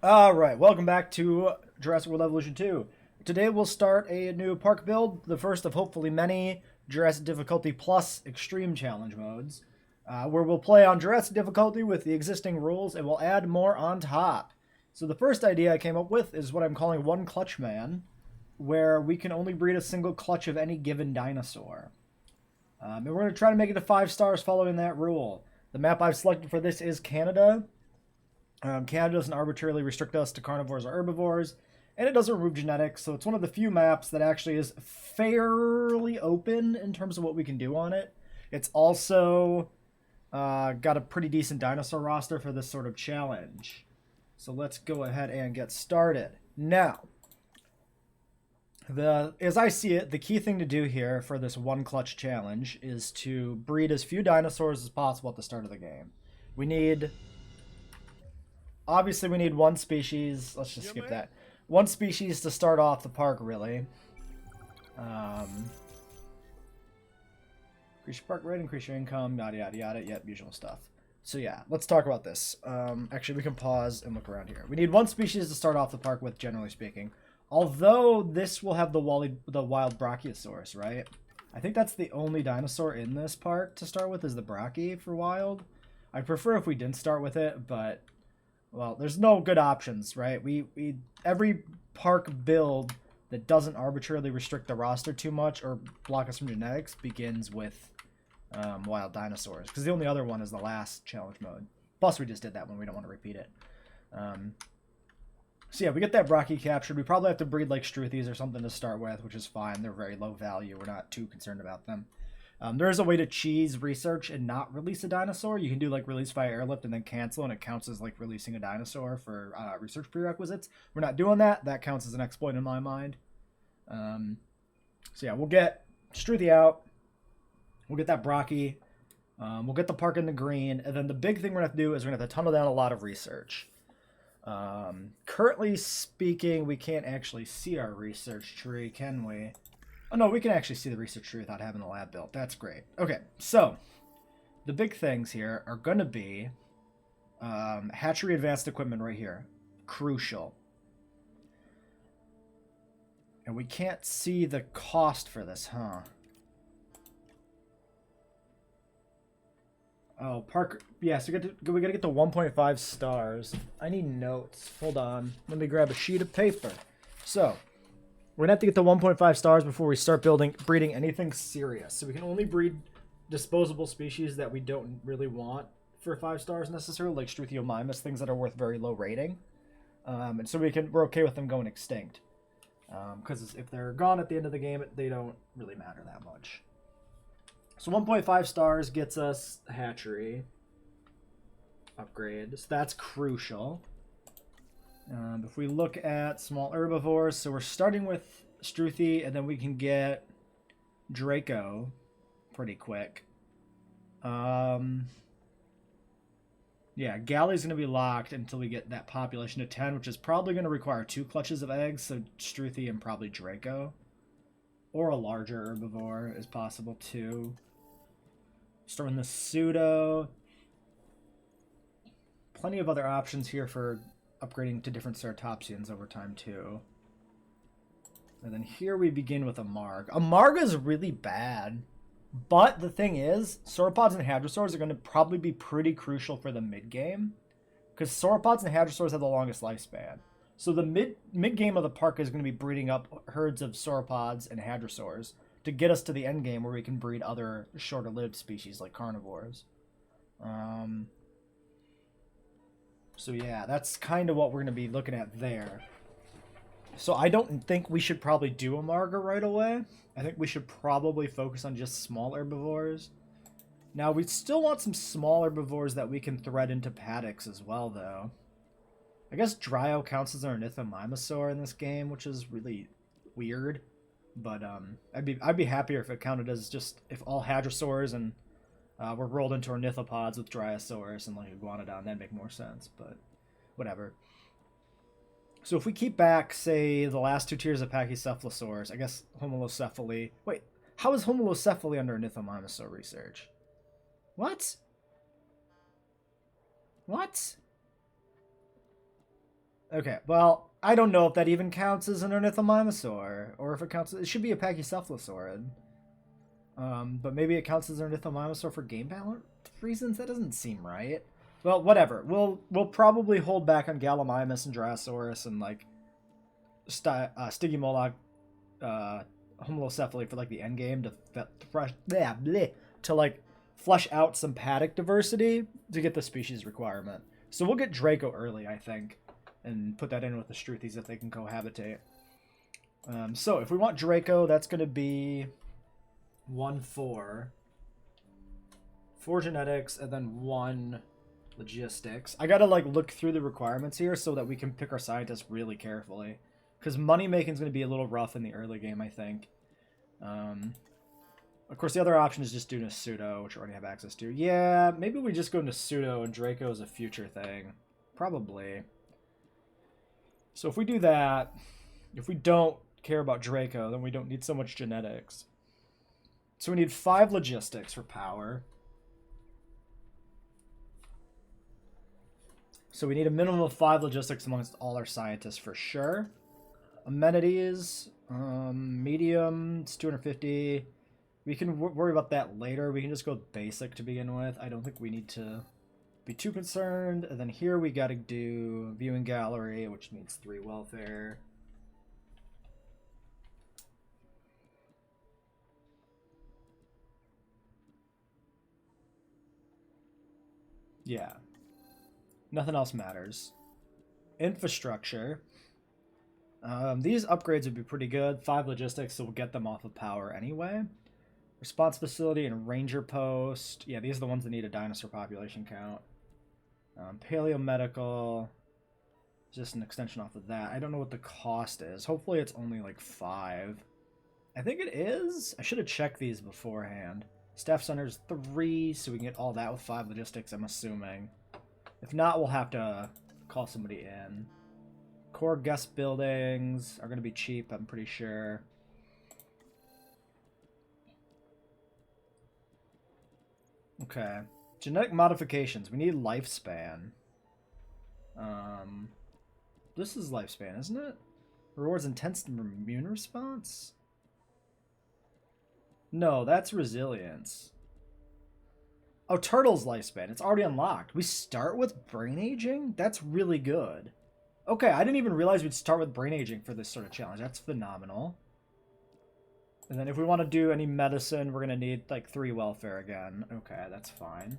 Alright, welcome back to Jurassic World Evolution 2. Today we'll start a new park build, the first of hopefully many Jurassic Difficulty Plus Extreme Challenge modes, where we'll play on Jurassic Difficulty with the existing rules and we'll add more on top. So the first idea I came up with is what I'm calling One Clutch Man, where we can only breed a single clutch of any given dinosaur. And we're going to try to make it to 5 stars following that rule. The map I've selected for this is Canada. Canada doesn't arbitrarily restrict us to carnivores or herbivores, and it doesn't remove genetics, so it's one of the few maps that actually is fairly open in terms of what we can do on it. It's also got a pretty decent dinosaur roster for this sort of challenge. So let's go ahead and get started. Now, as I see it, the key thing to do here for this one clutch challenge is to breed as few dinosaurs as possible at the start of the game. Obviously, we need one species. Let's just skip that. One species to start off the park, really. Increase your park rate, increase your income, yada, yada, yada. Yep, usual stuff. So yeah, let's talk about this. Actually, we can pause and look around here. We need one species to start off the park with, generally speaking. Although, this will have the wild Brachiosaurus, right? I think that's the only dinosaur in this park to start with, is the Brachie for wild. I'd prefer if we didn't start with it, but... well, there's no good options, right? Every park build that doesn't arbitrarily restrict the roster too much or block us from genetics begins with wild dinosaurs, because the only other one is the last challenge mode. Plus, we just did that one. We don't want to repeat it. So yeah, we get that Brachie captured. We probably have to breed like Struthies or something to start with, which is fine. They're very low value. We're not too concerned about them. There is a way to cheese research and not release a dinosaur. You can do like release via airlift and then cancel, and it counts as like releasing a dinosaur for research prerequisites. We're not doing that. That counts as an exploit in my mind. So yeah, we'll get Struthi out. We'll get that Brachie. We'll get the park in the green. And then the big thing we're going to have to do is we're going to have to tunnel down a lot of research. Currently speaking, we can't actually see our research tree, can we? Oh, no, we can actually see the research tree without having the lab built. That's great. Okay, so the big things here are going to be hatchery advanced equipment right here. Crucial. And we can't see the cost for this, huh? Oh, park. Yeah, so we gotta get to 1.5 stars. I need notes. Hold on. Let me grab a sheet of paper. So, we're gonna have to get to 1.5 stars before we start breeding anything serious. So we can only breed disposable species that we don't really want for 5 stars necessarily, like Struthiomimus, things that are worth very low rating. And so we're okay with them going extinct. Because if they're gone at the end of the game, they don't really matter that much. So 1.5 stars gets us hatchery upgrade. So that's crucial. If we look at small herbivores, so we're starting with Struthi, and then we can get Draco pretty quick. Yeah, Galley's going to be locked until we get that population of 10, which is probably going to require 2 clutches of eggs, so Struthi and probably Draco. Or a larger herbivore is possible too. Storing the pseudo. Plenty of other options here for upgrading to different ceratopsians over time too. And then here we begin with a Marg. A Marg is really bad, but the thing is, sauropods and hadrosaurs are going to probably be pretty crucial for the mid game, because sauropods and hadrosaurs have the longest lifespan. So the mid game of the park is going to be breeding up herds of sauropods and hadrosaurs to get us to the end game where we can breed other shorter lived species like carnivores. So yeah, that's kind of what we're going to be looking at there. So I don't think we should probably do a Marga right away. I think we should probably focus on just small herbivores. Now, we still want some small herbivores that we can thread into paddocks as well, though. I guess Dryo counts as our Ornithomimosaur in this game, which is really weird. But I'd be happier if it counted as just if all hadrosaurs and were rolled into ornithopods with Dryosaurus and like Iguanodon. That'd make more sense, but whatever. So if we keep back, say, the last 2 tiers of Pachycephalosaurs, I guess Homalocephaly. Wait, how is Homalocephaly under Ornithomimosaur research? What? What? Okay, well, I don't know if that even counts as an ornithomimosaur, or if it counts. It should be a pachycephalosaurid. But maybe it counts as an ornithomimosaur for game balance reasons. That doesn't seem right. Well, whatever. We'll probably hold back on Gallimimus and Dryosaurus and like Stygimoloch, Homalocephaly for like the end game to like flush out some paddock diversity to get the species requirement. So we'll get Draco early, I think, and put that in with the Struthies if they can cohabitate. So if we want Draco, that's going to be 1-4. 4 genetics and then 1 logistics. I gotta like look through the requirements here so that we can pick our scientists really carefully. Because money making is going to be a little rough in the early game, I think. Of course, the other option is just doing a pseudo, which I already have access to. Yeah, maybe we just go into pseudo and Draco is a future thing. Probably. So if we do that, if we don't care about Draco, then we don't need so much genetics. So we need 5 logistics for power. So we need a minimum of 5 logistics amongst all our scientists for sure. Amenities, medium, it's 250. We can worry about that later. We can just go basic to begin with. I don't think we need to be too concerned. And then here we got to do viewing gallery, which needs 3 welfare. Yeah. Nothing else matters. Infrastructure. These upgrades would be pretty good. 5 logistics, so we'll get them off of power anyway. Response facility and ranger post. Yeah, these are the ones that need a dinosaur population count. Paleomedical. Just an extension off of that. I don't know what the cost is. Hopefully it's only like 5. I think it is. I should have checked these beforehand. Staff center's 3, so we can get all that with 5 logistics, I'm assuming. If not, we'll have to call somebody in. Core guest buildings are going to be cheap, I'm pretty sure. Okay. Genetic modifications. We need lifespan. This is lifespan, isn't it? Rewards intense immune response? No, that's resilience. Oh, Turtle's lifespan. It's already unlocked. We start with brain aging? That's really good. Okay, I didn't even realize we'd start with brain aging for this sort of challenge. That's phenomenal. And then if we want to do any medicine, we're going to need like 3 welfare again. Okay, that's fine.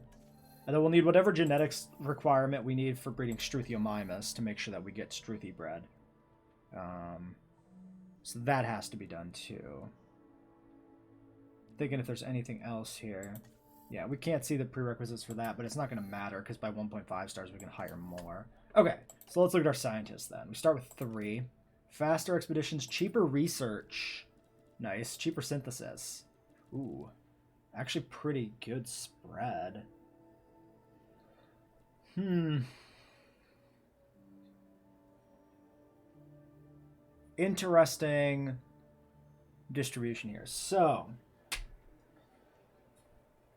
And then we'll need whatever genetics requirement we need for breeding Struthiomimus to make sure that we get Struthi bred. So that has to be done too. Thinking if there's anything else here. Yeah, we can't see the prerequisites for that, but it's not going to matter because by 1.5 stars we can hire more. Okay, so let's look at our scientists then. We start with 3. Faster expeditions, cheaper research. Nice. Cheaper synthesis. Ooh. Actually pretty good spread. Interesting distribution here. So,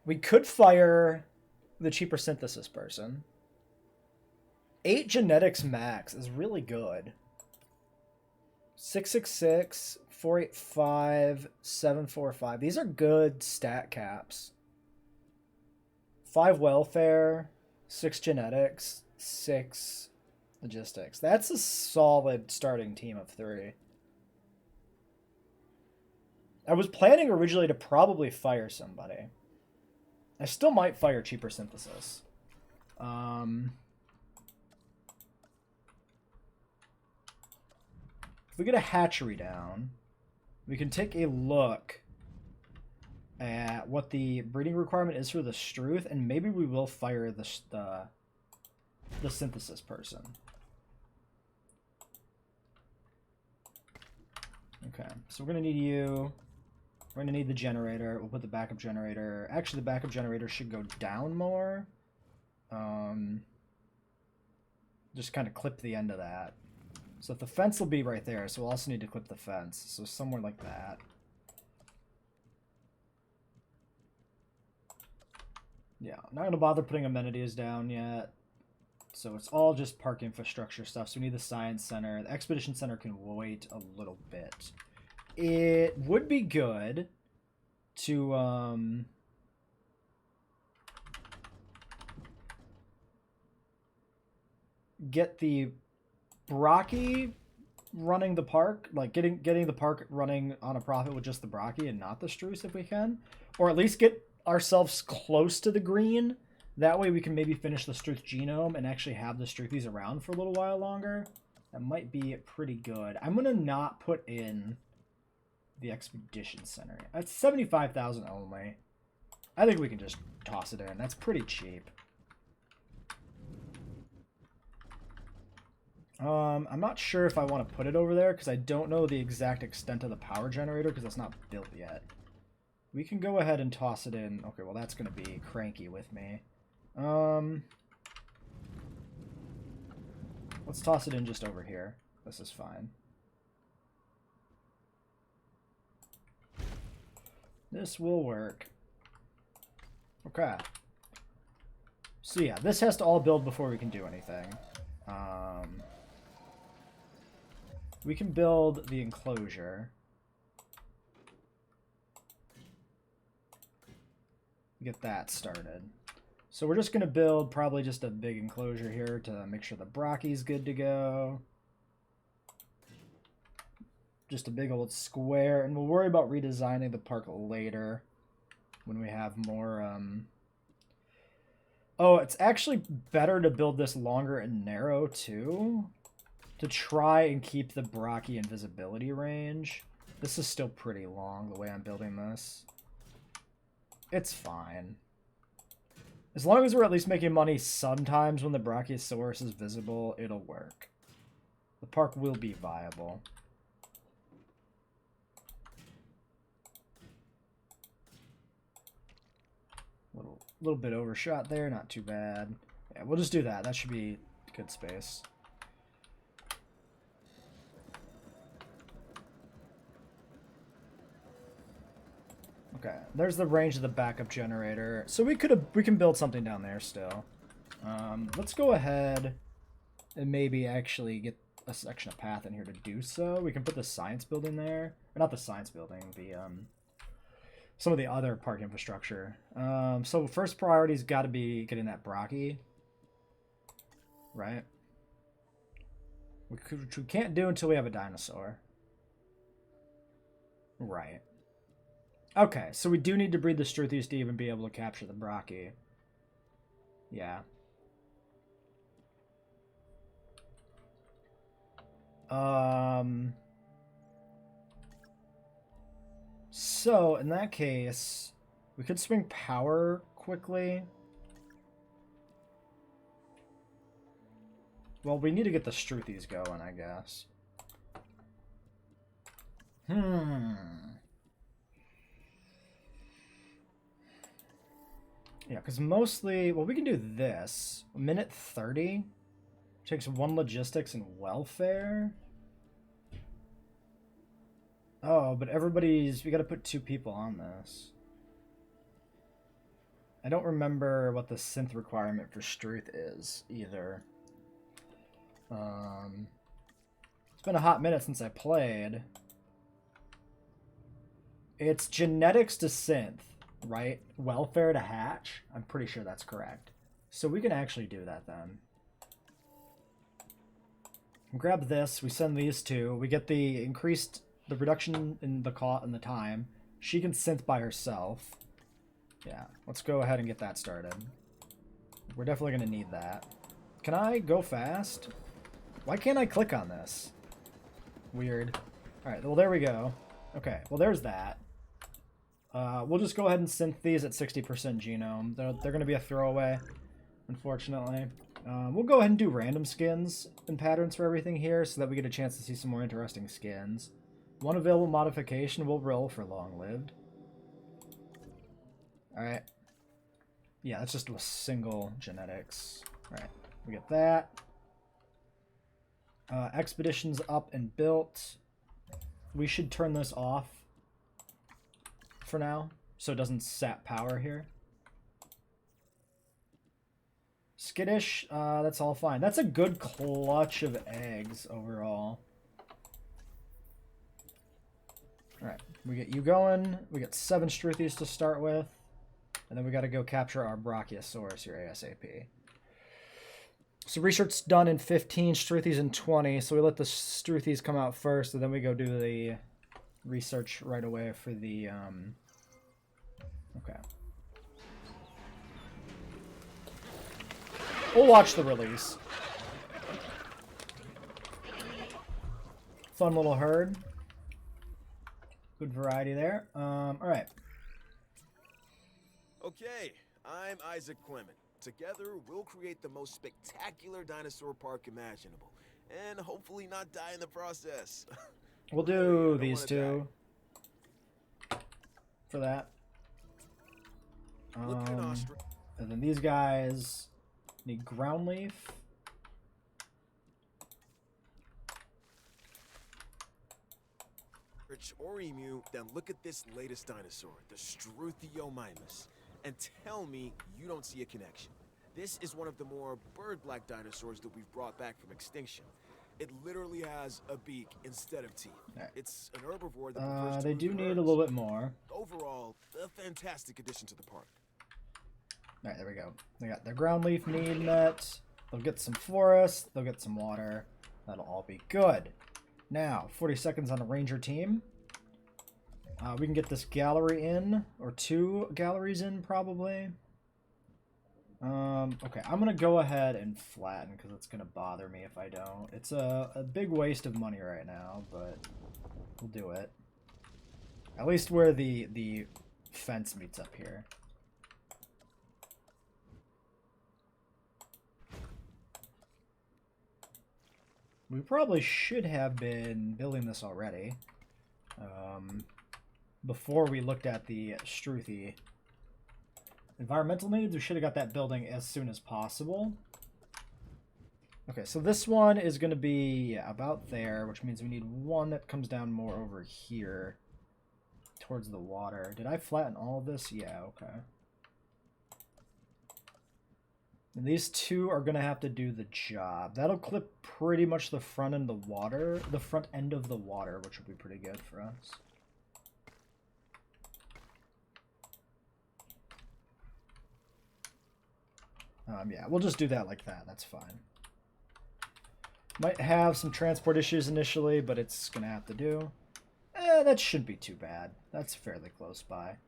we could fire the cheaper synthesis person. 8 genetics max is really good. 666, 485, 745. These are good stat caps. 5 welfare, 6 genetics, 6 logistics. That's a solid starting team of 3. I was planning originally to probably fire somebody. I still might fire cheaper synthesis. If we get a hatchery down, we can take a look at what the breeding requirement is for the Struth, and maybe we will fire the synthesis person. Okay, so we're going to need you. We're going to need the generator. We'll put the backup generator. Actually, the backup generator should go down more. Just kind of clip the end of that. So the fence will be right there, so we'll also need to clip the fence. So somewhere like that. Yeah, I'm not going to bother putting amenities down yet. So it's all just park infrastructure stuff. So we need the science center. The expedition center can wait a little bit. It would be good to get the Brocky running the park, like getting the park running on a profit with just the Brocky and not the Struce if we can, or at least get ourselves close to the green. That way we can maybe finish the Struth genome and actually have the Struthies around for a little while longer. That might be pretty good. I'm gonna not put in the expedition center. That's 75,000 only. I think we can just toss it in. That's pretty cheap. I'm not sure if I want to put it over there because I don't know the exact extent of the power generator because it's not built yet. We can go ahead and toss it in. Okay, well that's going to be cranky with me. Let's toss it in just over here. This is fine. This will work. Okay. So yeah, this has to all build before we can do anything. We can build the enclosure. Get that started. So we're just going to build probably just a big enclosure here to make sure the Brocky's good to go. Just a big old square, and we'll worry about redesigning the park later when we have more... Oh, it's actually better to build this longer and narrow too, to try and keep the Brocky invisibility range. This is still pretty long the way I'm building this. It's fine. As long as we're at least making money sometimes when the Brachiosaurus is visible, it'll work. The park will be viable. Little bit overshot there, not too bad. Yeah, we'll just do that. That should be good space. Okay, there's the range of the backup generator. So we can build something down there still. Let's go ahead and maybe actually get a section of path in here to do so. We can put the science building there. Or not the science building, the some of the other park infrastructure. So first priority's got to be getting that Brocky, right? Which we can't do until we have a dinosaur. Right. Okay, so we do need to breed the Struthies to even be able to capture the Brocky. Yeah. So, in that case, we could swing power quickly. Well, we need to get the Struthies going, I guess. Yeah, because mostly... Well, we can do this. Minute 30. Takes 1 logistics and welfare. Oh, but everybody's... We gotta put 2 people on this. I don't remember what the synth requirement for Struth is, either. It's been a hot minute since I played. It's genetics to synth, right? Welfare to hatch. I'm pretty sure that's correct. So we can actually do that then. Grab this. We send these 2. We get the reduction in the cost and the time. She can synth by herself. Yeah, let's go ahead and get that started. We're definitely going to need that. Can I go fast? Why can't I click on this? Weird. Alright, well there we go. Okay, well there's that. We'll just go ahead and synth these at 60% genome. They're going to be a throwaway, unfortunately. We'll go ahead and do random skins and patterns for everything here so that we get a chance to see some more interesting skins. 1 available modification will roll for long-lived. Alright. Yeah, that's just a single genetics. Alright, we get that. Expedition's up and built. We should turn this off for now, so it doesn't sap power here. skittish. That's all fine. That's a good clutch of eggs overall. Alright, we get you going. We get 7 Struthies to start with. And then we got to go capture our Brachiosaurus here ASAP. So research's done in 15, Struthies in 20. So we let the Struthies come out first, and then we go do the research right away for the... Okay. We'll watch the release. Fun little herd. Good variety there. Alright. Okay, I'm Isaac Clement. Together, we'll create the most spectacular dinosaur park imaginable. And hopefully not die in the process. We'll do these two. For that. And then these guys need ground leaf. Or emu, then look at this latest dinosaur, the Struthiomimus, and tell me you don't see a connection. This is one of the more bird-like dinosaurs that we've brought back from extinction. It literally has a beak instead of teeth. Right. It's an herbivore that prefers to they do need a little bit more. Overall, a fantastic addition to the park. Alright, there we go. They got their ground leaf need met. They'll get some forest. They'll get some water. That'll all be good. Now, 40 seconds on a ranger team. We can get this gallery in, or 2 galleries in, probably. Okay, I'm going to go ahead and flatten, because it's going to bother me if I don't. It's a big waste of money right now, but we'll do it. At least where the fence meets up here. We probably should have been building this already. Before we looked at the Struthi. Environmental needs, we should have got that building as soon as possible. Okay, so this one is going to be about there, which means we need one that comes down more over here towards the water. Did I flatten all of this? Yeah, okay. And these 2 are going to have to do the job. That'll clip pretty much the front end of the water, which will be pretty good for us. Yeah, we'll just do that like that. That's fine. Might have some transport issues initially, but it's going to have to do. That shouldn't be too bad. That's fairly close by.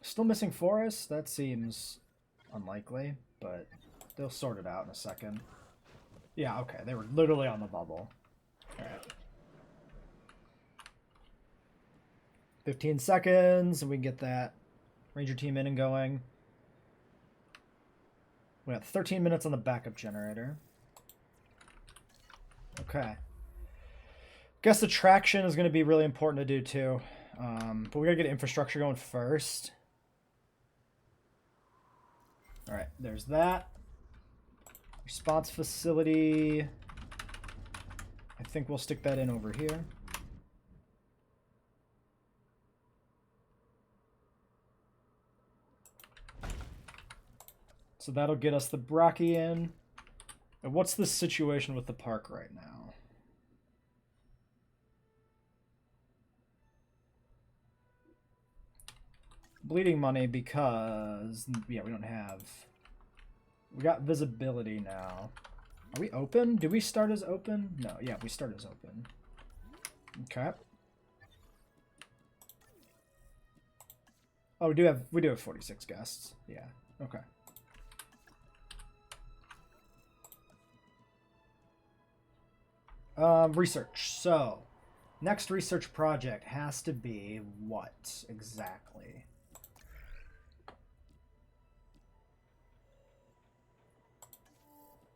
Still missing forest? That seems unlikely, but they'll sort it out in a second. Yeah, okay. They were literally on the bubble. Alright. 15 seconds, and we can get that ranger team in and going. We got 13 minutes on the backup generator. Okay. Guess the traction is going to be really important to do too. But we got to get infrastructure going first. Alright, there's that. Response facility. I think we'll stick that in over here. So that'll get us the Brachii in. And what's the situation with the park right now? Bleeding money because, yeah, we don't have... We got visibility now. Are we open? Did we start as open? No, yeah, we start as open. Okay. Oh, we do have 46 guests. Yeah, okay. Research. So, next research project has to be what exactly?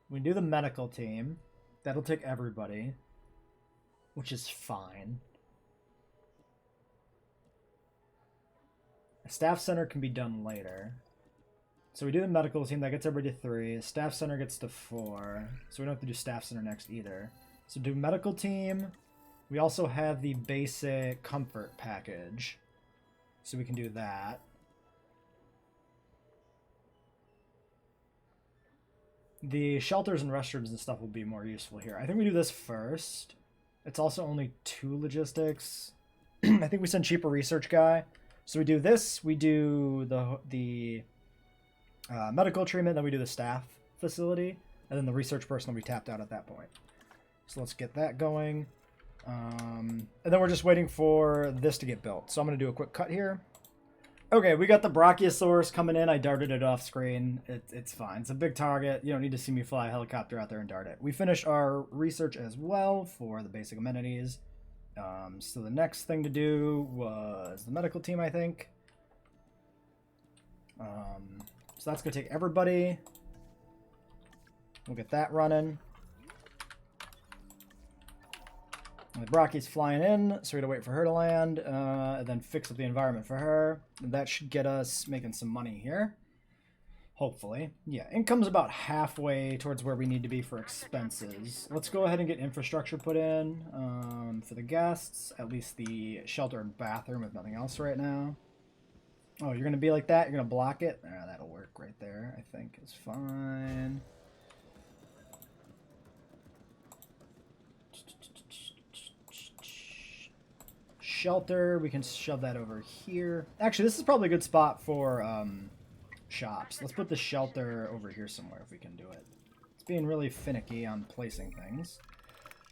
We do the medical team. That'll take everybody, which is fine. A staff center can be done later. So we do the medical team. That gets everybody to 3. Staff center gets to 4. So we don't have to do staff center next either. So do medical team. We also have the basic comfort package. So we can do that. The shelters and restrooms and stuff will be more useful here. I think we do this first. It's also only 2 logistics. I think we send cheaper research guy. So we do this. We do the medical treatment. Then we do the staff facility. And then the research person will be tapped out at that point. So let's get that going. And then we're just waiting for this to get built. So I'm going to do a quick cut here. Okay, we got the Brachiosaurus coming in. I darted it off screen. It's fine. It's a big target. You don't need to see me fly a helicopter out there and dart it. We finished our research as well for the basic amenities. So the next thing to do was the medical team, I think. So that's going to take everybody. We'll get that running. And the Brachie's flying in, so we gotta wait for her to land, and then fix up the environment for her. And that should get us making some money here. Hopefully. Yeah, income's about halfway towards where we need to be for expenses. Let's go ahead and get infrastructure put in for the guests. At least the shelter and bathroom, if nothing else right now. Oh, you're gonna be like that? You're gonna block it? That'll work right there, I think. It's fine. Shelter, we can shove that over here. Actually, this is probably a good spot for shops. Let's put the shelter over here somewhere if we can do it. It's being really finicky on placing things.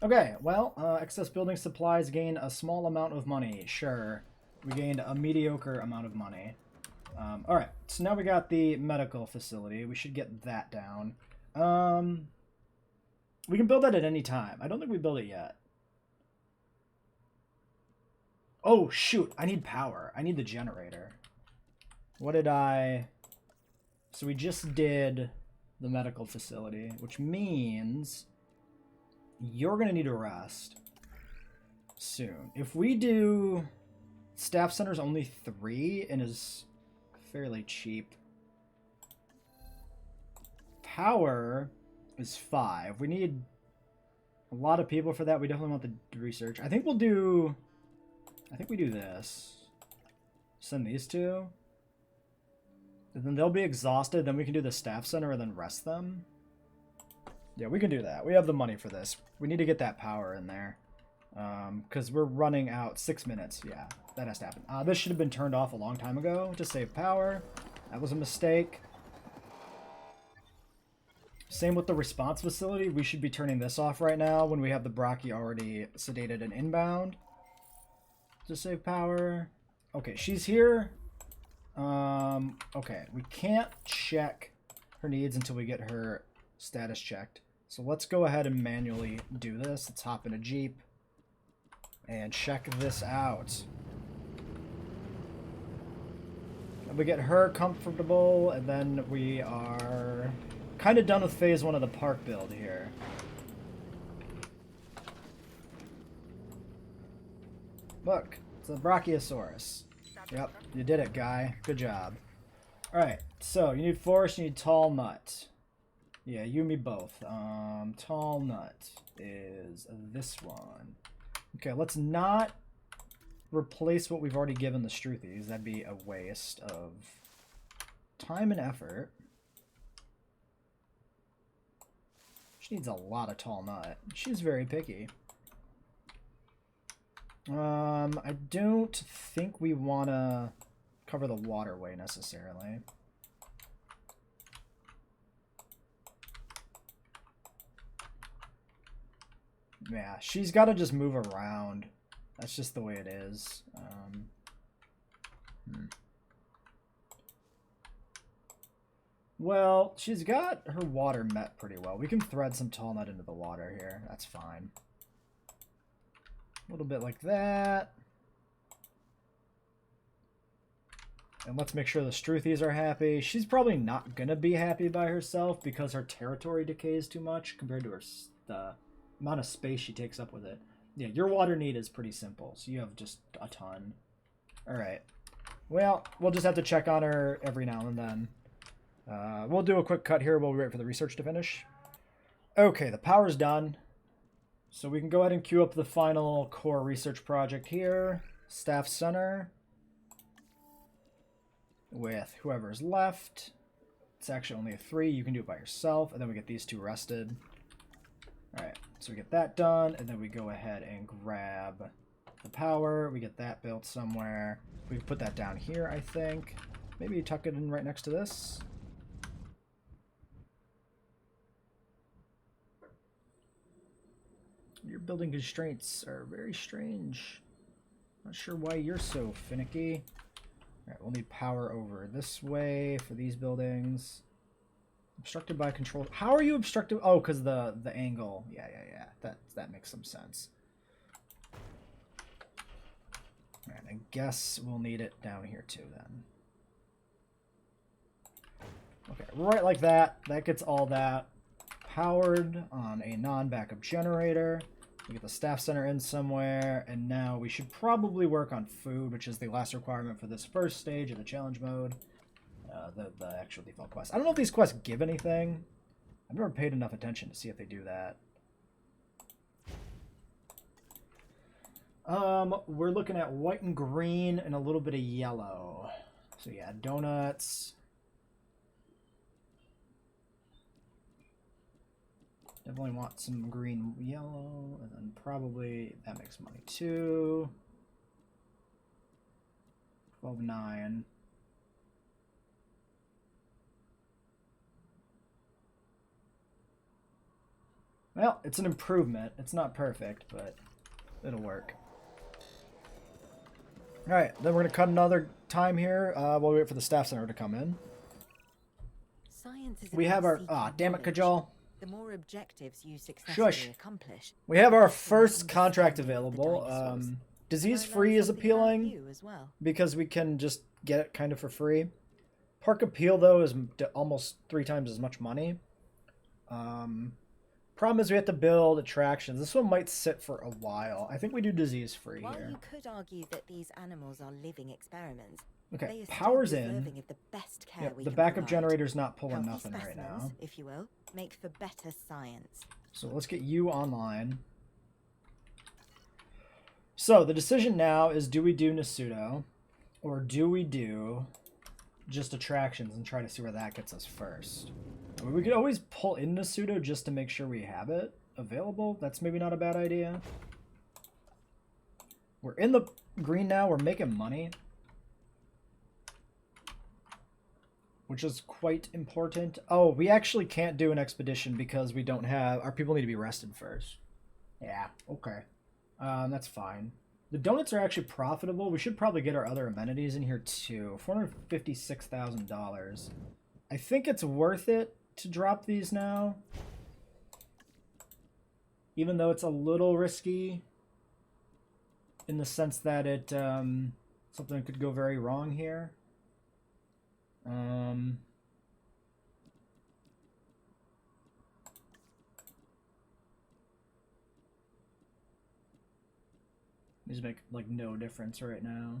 Okay, well, excess building supplies gain a small amount of money. Sure, we gained a mediocre amount of money. Alright, so now we got the medical facility. We should get that down. We can build that at any time. I don't think we built it yet. Oh, shoot. I need power. I need the generator. What did I... So we just did the medical facility, which means you're going to need a rest soon. If we do... Staff center's only 3 and is fairly cheap. Power is 5. We need a lot of people for that. We definitely want the research. I think we'll do... I think we do this. Send these 2. And then they'll be exhausted. Then we can do the staff center and then rest them. Yeah, we can do that. We have the money for this. We need to get that power in there. Because we're running out 6 minutes. Yeah, that has to happen. This should have been turned off a long time ago to save power. That was a mistake. Same with the response facility. We should be turning this off right now when we have the Brachii already sedated and inbound. To save power. Okay, she's here. Okay, we can't check her needs until we get her status checked. So let's go ahead and manually do this. Let's hop in a Jeep and check this out. And we get her comfortable, and then we are kind of done with phase 1 of the park build here. Look, it's a Brachiosaurus. Yep, you did it, guy. Good job. Alright, so you need forest, you need tall nut. Yeah, you and me both. Tall nut is this one. Okay, let's not replace what we've already given the Struthies. That'd be a waste of time and effort. She needs a lot of tall nut. She's very picky. I don't think we want to cover the waterway necessarily. Yeah, she's got to just move around. That's just the way it is. Well, she's got her water met pretty well. We can thread some tall nut into the water here. That's fine. A little bit like that. And let's make sure the Struthies are happy. She's probably not going to be happy by herself because her territory decays too much compared to her the amount of space she takes up with it. Yeah, your water need is pretty simple, so you have just a ton. Alright. Well, we'll just have to check on her every now and then. We'll do a quick cut here while we wait for the research to finish. Okay, the power's done. So we can go ahead and queue up the final core research project here. Staff Center. With whoever's left. It's actually only a 3. You can do it by yourself, and then we get these 2 rested. All right, so we get that done, and then we go ahead and grab the power. We get that built somewhere. We can put that down here, I think. Maybe tuck it in right next to this. Your building constraints are very strange. Not sure why you're so finicky. All right, we'll need power over this way for these buildings. Obstructed by control. How are you obstructed? Oh, because the angle. Yeah. That makes some sense. All right, I guess we'll need it down here too then. Okay, right like that. That gets all that powered on a non-backup generator. We get the staff center in somewhere, and now we should probably work on food, which is the last requirement for this first stage of the challenge mode. The actual default quest. I don't know if these quests give anything. I've never paid enough attention to see if they do that. We're looking at white and green and a little bit of yellow. So yeah, donuts. Definitely want some green, yellow, and then probably that makes money too. 12.9. Well, it's an improvement. It's not perfect, but it'll work. All right, then we're gonna cut another time here while we wait for the staff center to come in. Science is We have our damn it, Kajal. The more objectives you successfully accomplish. We have our first contract available. Disease-free is appealing because we can just get it kind of for free. Park appeal though is almost 3 times as much money. Problem is we have to build attractions. This one might sit for a while. I think we do disease-free here. While you could argue that these animals are living experiments, okay, power's in. Of the best care Yep, we the can backup provide. generator's not pulling Healthy nothing right now. specimens, if you will, make for better science. So let's get you online. So the decision now is, do we do Nasuto or do we do just attractions and try to see where that gets us first? I mean, we could always pull in Nasuto just to make sure we have it available. That's maybe not a bad idea. We're in the green now. We're making money, which is quite important. Oh, we actually can't do an expedition because we don't have... Our people need to be rested first. Yeah, okay. That's fine. The donuts are actually profitable. We should probably get our other amenities in here too. $456,000. I think it's worth it to drop these now, even though it's a little risky in the sense that it something could go very wrong here. These make like no difference right now.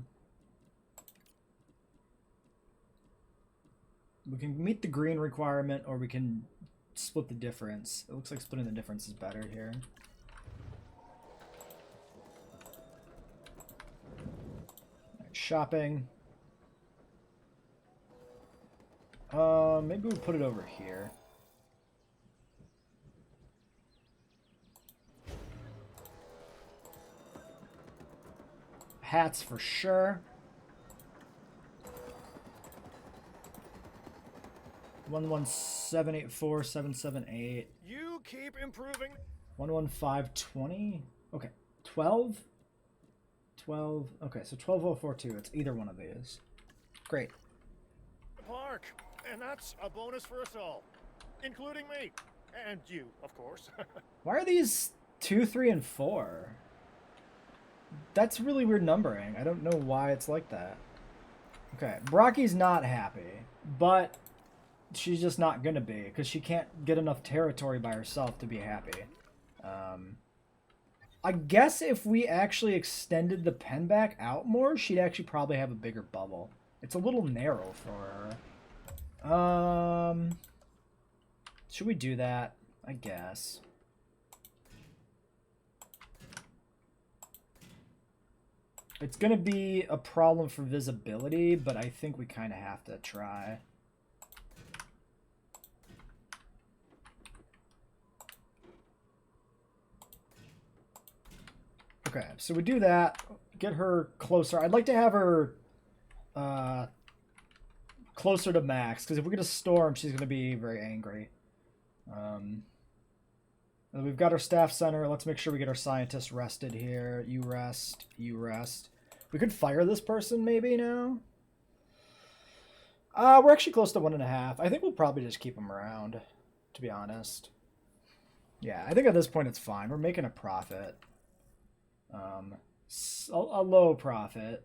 We can meet the green requirement, or we can split the difference. It looks like splitting the difference is better here. Right, shopping. Maybe we'll put it over here. Hats for sure. 117847778. You keep improving. 11520. Okay. 12. 12. Okay, so 12042. It's either one of these. Great. Park, and that's a bonus for us all, including me and you, of course. Why are these 2, 3, and 4? That's really weird numbering. I don't know why it's like that. Okay, Brocky's not happy, but she's just not gonna be because she can't get enough territory by herself to be happy. I guess if we actually extended the pen back out more, she'd actually probably have a bigger bubble. It's a little narrow for her. Should we do that? I guess. It's gonna be a problem for visibility, but I think we kind of have to try. Okay, so we do that. Get her closer. I'd like to have her closer to max, because if we get a storm, she's going to be very angry. And we've got our staff center. Let's make sure we get our scientists rested here. You rest. You rest. We could fire this person maybe now. We're actually close to 1.5. I think we'll probably just keep him around, to be honest. Yeah, I think at this point it's fine. We're making a profit. A low profit,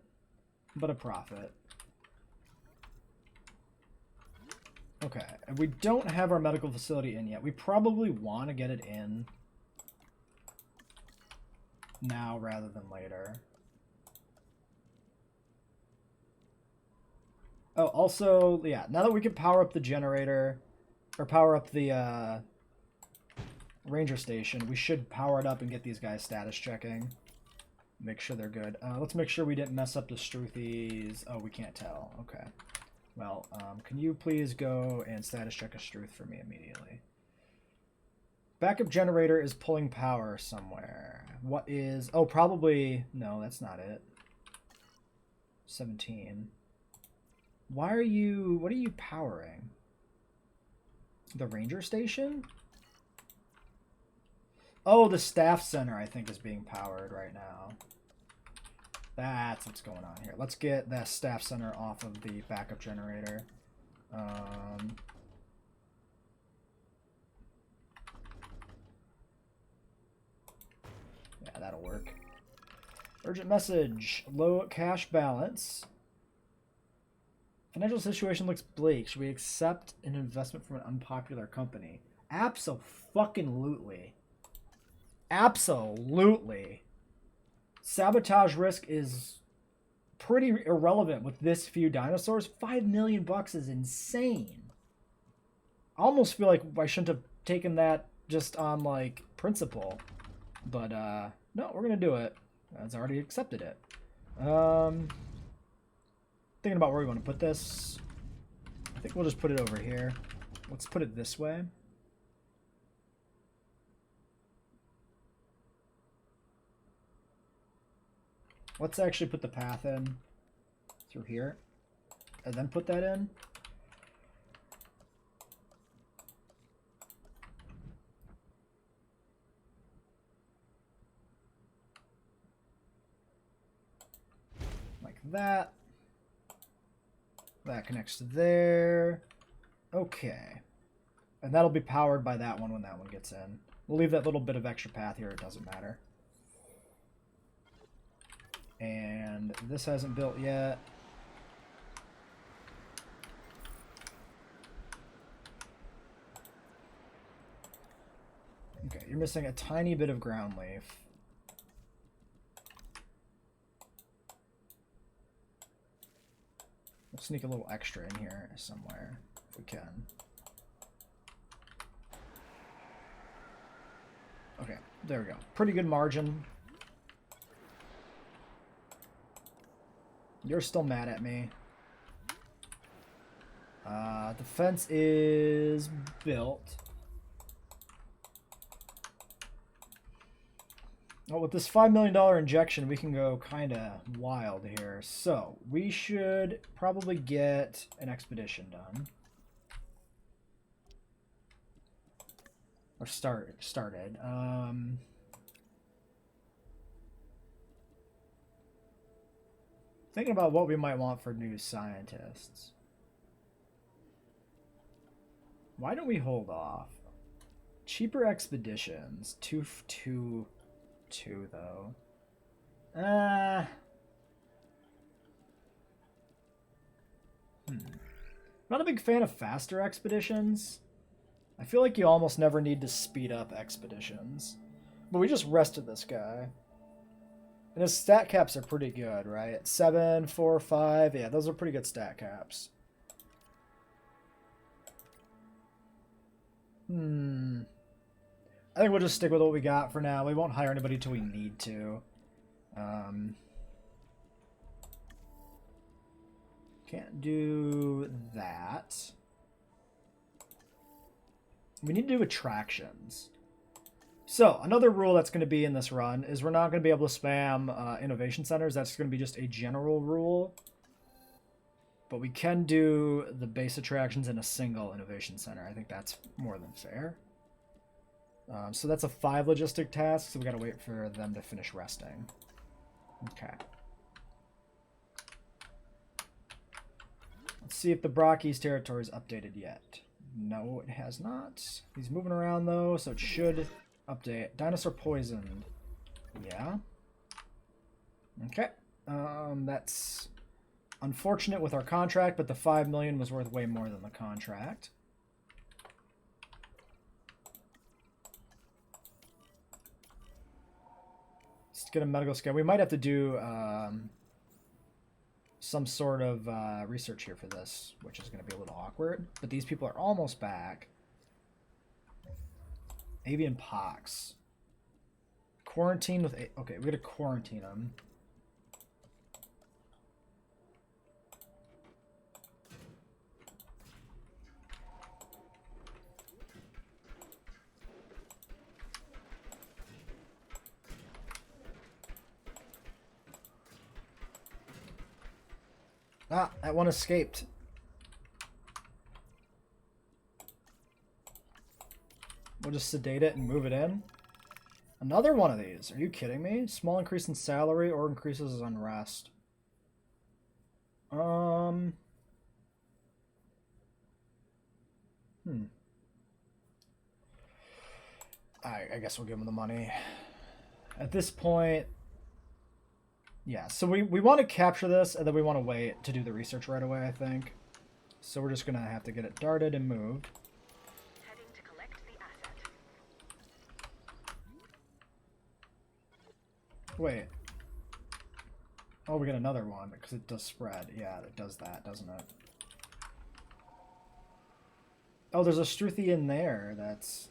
but a profit. Okay, and we don't have our medical facility in yet. We probably want to get it in now rather than later. Oh, also, yeah, now that we can power up the generator, or power up the ranger station, we should power it up and get these guys status checking. Make sure they're good. Let's make sure we didn't mess up the Struthies. Oh, we can't tell. Okay. Well, can you please go and status check a Struth for me immediately? Backup generator is pulling power somewhere. What is... Oh, probably... No, that's not it. 17. Why are you... What are you powering? The ranger station? Oh, the staff center, I think, is being powered right now. That's what's going on here. Let's get that staff center off of the backup generator. Yeah, that'll work. Urgent message. Low cash balance. Financial situation looks bleak. Should we accept an investment from an unpopular company? Abso-fucking-lutely. Absolutely. Sabotage risk is pretty irrelevant with this few dinosaurs. $5 million is insane. I almost feel like I shouldn't have taken that just on, like, principle. But, no, we're going to do it. It's already accepted it. Thinking about where we want to put this. I think we'll just put it over here. Let's put it this way. Let's actually put the path in through here and then put that in. Like that. That connects to there. Okay. And that'll be powered by that one when that one gets in. We'll leave that little bit of extra path here. It doesn't matter. And this hasn't built yet. Okay, you're missing a tiny bit of ground leaf. We'll sneak a little extra in here somewhere if we can. Okay, there we go. Pretty good margin. You're still mad at me. The fence is built. Well, with this $5 million injection, we can go kind of wild here. So, we should probably get an expedition done. Or started. Thinking about what we might want for new scientists. Why don't we hold off? Cheaper expeditions. 2 though. Not a big fan of faster expeditions. I feel like you almost never need to speed up expeditions. But we just rested this guy. And his stat caps are pretty good, right? 7, 4, 5. Yeah, those are pretty good stat caps. I think we'll just stick with what we got for now. We won't hire anybody till we need to. Can't do that. We need to do attractions. So, another rule that's going to be in this run is we're not going to be able to spam innovation centers. That's going to be just a general rule. But we can do the base attractions in a single innovation center. I think that's more than fair. So that's a 5 logistic task, so we got to wait for them to finish resting. Okay. Let's see if the Brocky's territory is updated yet. No, it has not. He's moving around though, so it should update. Dinosaur poisoned. Yeah. Okay. That's unfortunate with our contract, but the 5 million was worth way more than the contract. Let's get a medical scan. We might have to do some sort of research here for this, which is going to be a little awkward. But these people are almost back. Avian pox. Quarantine with... Okay, we got to quarantine them. Ah, that one escaped. We'll just sedate it and move it in. Another one of these. Are you kidding me? Small increase in salary or increases unrest. I guess we'll give him the money. At this point... Yeah, so we want to capture this, and then we want to wait to do the research right away, I think. So we're just going to have to get it darted and moved. Heading to collect the asset. Wait. Oh, we get another one, because it does spread. Yeah, it does that, doesn't it? Oh, there's a Struthi in there. That's...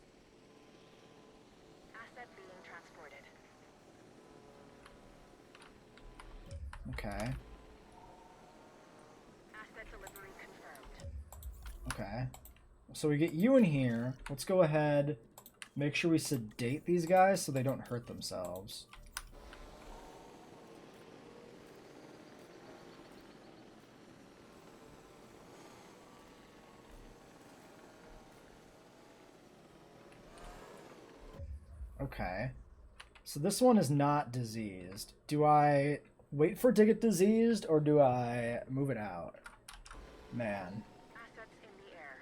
Asset being transported. Okay. Asset delivery confirmed. Okay. So we get you in here. Let's go ahead, make sure we sedate these guys so they don't hurt themselves. Okay. So this one is not diseased. Do I wait for it to get diseased, or do I move it out? Man. Assets in the air.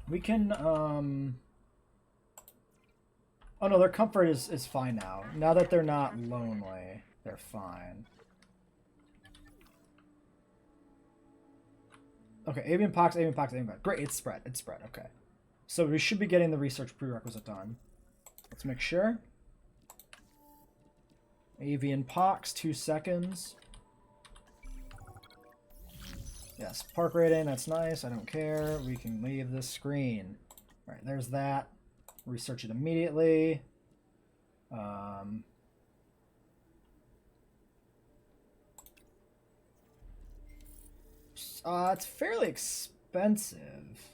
We can, Oh no, their comfort is fine now. Now that they're not lonely, they're fine. Okay, avian pox, avian pox, avian pox. Great, it's spread, okay. So we should be getting the research prerequisite done. Let's make sure. Avian pox, 2 seconds. Yes, park rating, that's nice, I don't care. We can leave this screen. All right, there's that. Research it immediately. It's fairly expensive.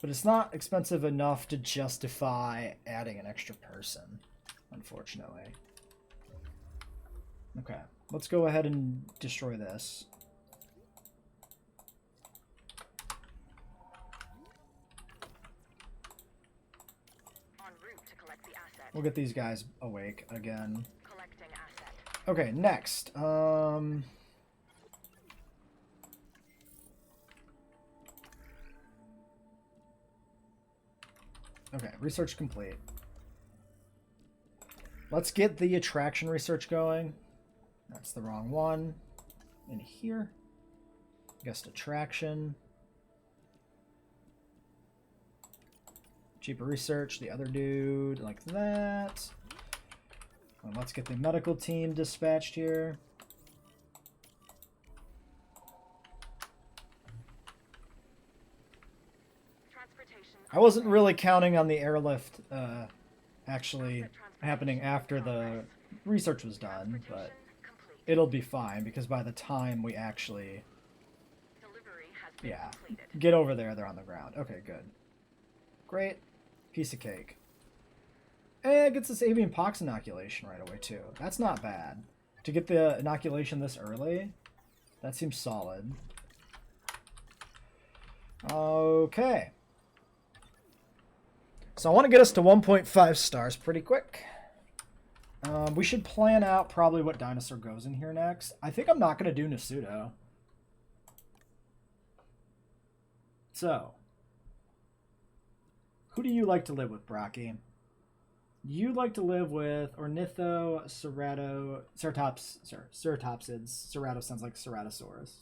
But it's not expensive enough to justify adding an extra person, unfortunately. Okay, let's go ahead and destroy this. En route to collect the asset. We'll get these guys awake again. Collecting asset. Okay, next. Okay, research complete. Let's get the attraction research going. That's the wrong one. In here. Guest attraction. Cheaper research, the other dude, like that. And let's get the medical team dispatched here. I wasn't really counting on the airlift actually happening after the research was done, but it'll be fine because by the time we actually Yeah. completed. Get over there. They're on the ground. Okay, good. Great. Piece of cake. And it gets this avian pox inoculation right away, too. That's not bad. To get the inoculation this early, that seems solid. Okay. So I want to get us to 1.5 stars pretty quick. We should plan out probably what dinosaur goes in here next. I think I'm not going to do Nasuto. So, who do you like to live with, Brocky? You like to live with Ornitho, Ceratopsids. Cerato sounds like Ceratosaurus.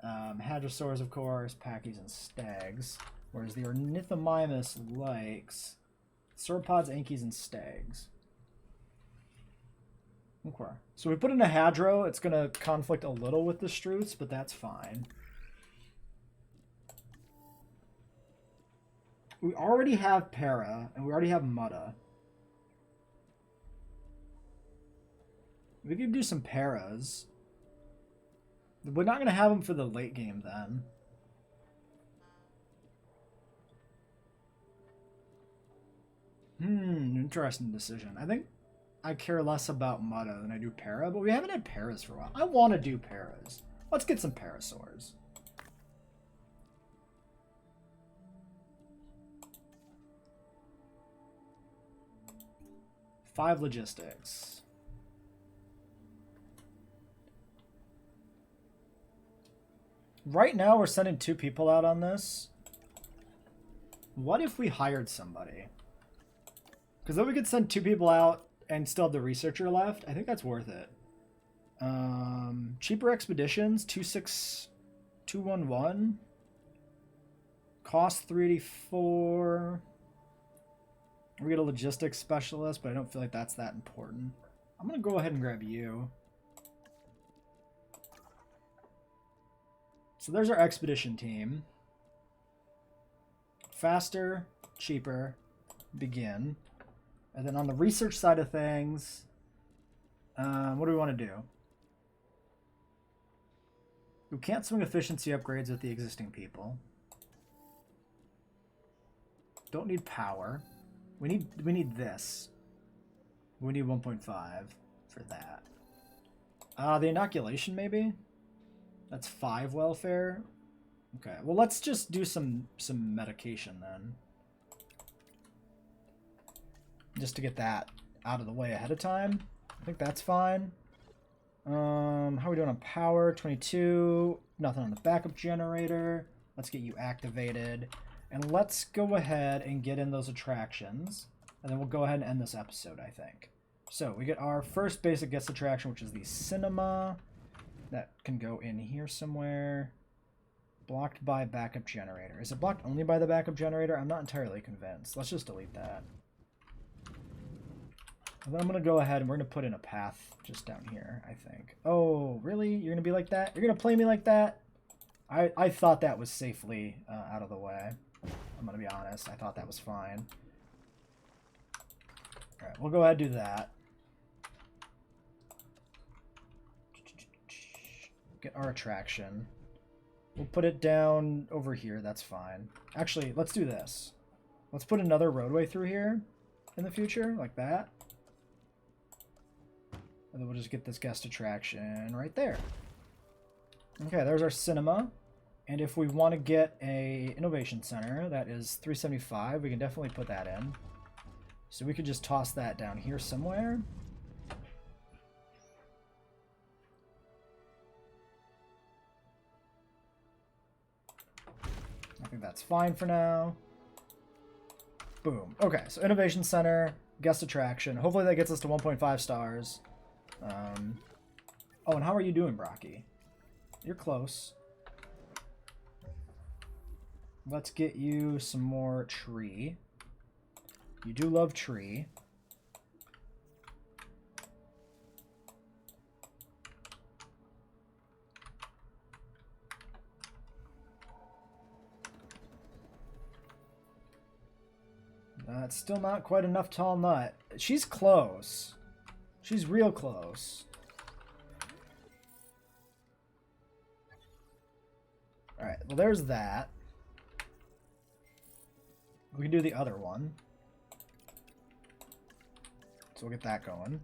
Hadrosaurs, of course, Pachyes, and Stags. Whereas the Ornithomimus likes sauropods, Ankies, and Stags. Okay. So we put in a Hadro. It's going to conflict a little with the Struths, but that's fine. We already have Para, and we already have Mutta. We could do some Paras. We're not going to have them for the late game, then. Interesting decision. I think I care less about Mutta than I do Para, but we haven't had Paras for a while. I want to do Paras. Let's get some Parasaurs. Five logistics. Right now, we're sending 2 people out on this. What if we hired somebody? Because then we could send 2 people out and still have the researcher left. I think that's worth it. Cheaper expeditions, 26211. Cost 384. We get a logistics specialist, but I don't feel like that's that important. I'm going to go ahead and grab you. So there's our expedition team. Faster, cheaper, begin. And then on the research side of things, what do we want to do? We can't swing efficiency upgrades with the existing people. Don't need power. We need this. We need 1.5 for that. The inoculation maybe? That's 5 welfare. Okay, well let's just do some medication then. Just to get that out of the way ahead of time. I think that's fine. How are we doing on power? 22. Nothing on the backup generator. Let's get you activated. And let's go ahead and get in those attractions. And then we'll go ahead and end this episode, I think. So we get our first basic guest attraction, which is the cinema. That can go in here somewhere. Blocked by backup generator. Is it blocked only by the backup generator? I'm not entirely convinced. Let's just delete that. And then I'm going to go ahead and we're going to put in a path just down here, I think. Oh, really? You're going to be like that? You're going to play me like that? I thought that was safely out of the way. I'm going to be honest. I thought that was fine. Alright, we'll go ahead and do that. Get our attraction. We'll put it down over here. That's fine. Actually, let's do this. Let's put another roadway through here in the future, like that. And then we'll just get this guest attraction right there. Okay, there's our cinema. And if we want to get a innovation center, that is 375, we can definitely put that in. So we could just toss that down here somewhere. I think that's fine for now. Boom. Okay, so innovation center, guest attraction. Hopefully that gets us to 1.5 stars. Oh, and how are you doing, Brocky? You're close. Let's get you some more tree. You do love tree. It's still not quite enough tall nut. She's close. She's real close. Alright, well, there's that. We can do the other one. So we'll get that going.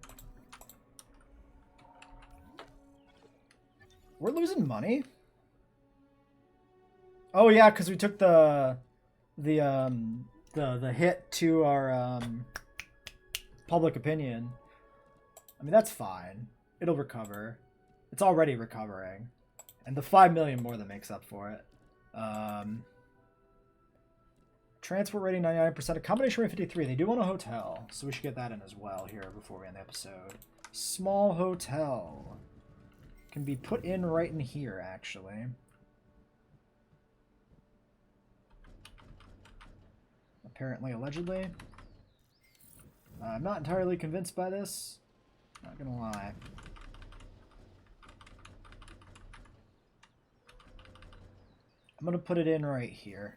We're losing money? Oh yeah, because we took the hit to our public opinion. I mean, that's fine. It'll recover. It's already recovering. And the 5 million more than makes up for it. Transport rating 99%. Accommodation rate 53. They do want a hotel, so we should get that in as well here before we end the episode. Small hotel. Can be put in right in here, actually. Apparently, allegedly. I'm not entirely convinced by this. Not gonna lie. I'm gonna put it in right here.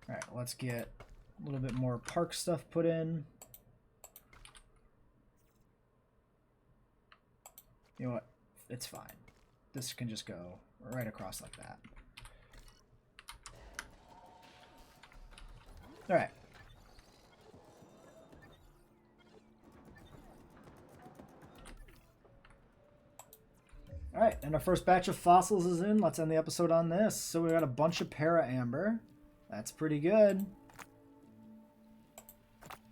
Alright, let's get a little bit more park stuff put in. You know what? It's fine. This can just go right across like that. Alright. Alright, and our first batch of fossils is in. Let's end the episode on this. So we got a bunch of para amber. That's pretty good.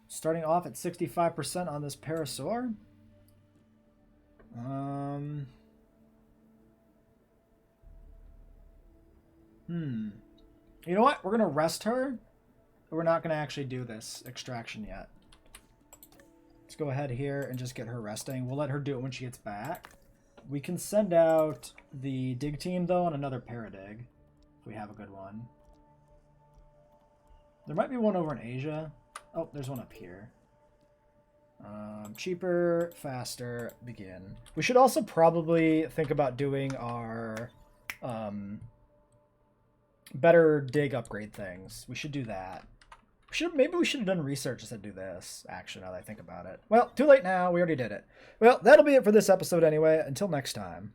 Starting off at 65% on this parasaur. You know what? We're gonna rest her. We're not gonna actually do this extraction yet. Let's go ahead here and just get her resting. We'll let her do it when she gets back. We can send out the dig team though on another paradig if we have a good one. There might be one over in Asia. Oh, there's one up here. Cheaper, faster, begin. We should also probably think about doing our better dig upgrade things. We should do that. Maybe we should have done research instead of do this, actually, now that I think about it. Well, too late now. We already did it. Well, that'll be it for this episode anyway. Until next time.